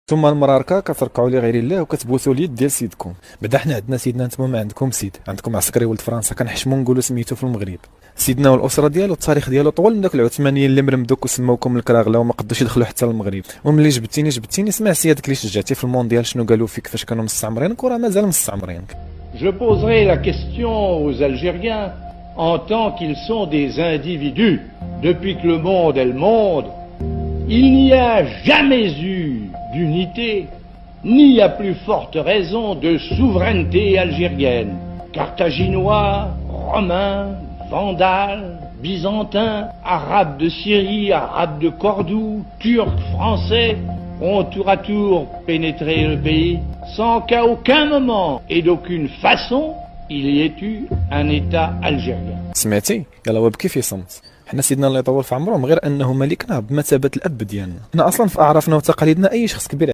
ثم المراركه كتركعوا لغير الله وكتبوسوا اليد ديال سيدكم. بعدا حنا عندنا سيدنا، نتوما ما عندكم سيد، عندكم عسكري ولد فرنسا كنحشموا نقولوا سميتو في المغرب. سيدنا والاسره ديالو التاريخ ديالو طول من داك العثمانيين اللي مرمدوك وسموكم الكراغله وما قدوش يدخلوا حتى للمغرب. وملي جبتيني سمع سيادك اللي شجعتي في المونديال شنو قالوا فيك فاش كانوا مستعمرينك وراه مازال مستعمرينك. Je poserai la question aux Algériens en tant qu'ils sont des individus. Depuis que le monde est le monde, il n'y a jamais eu d'unité, ni à plus forte raison de souveraineté algérienne. Carthaginois, Romains, Vandales, Byzantins, Arabes de Syrie, Arabes de Cordoue, Turcs, Français ont tour à tour pénétré le pays sans qu'à aucun moment et d'aucune façon il y ait eu un État algérien. سمعتي؟ يلا وبكي في صمت. حنا سيدنا الله يطول في عمرهم غير انه ملكنا بمثابه الاب ديالنا. حنا اصلا في اعرافنا وتقاليدنا اي شخص كبير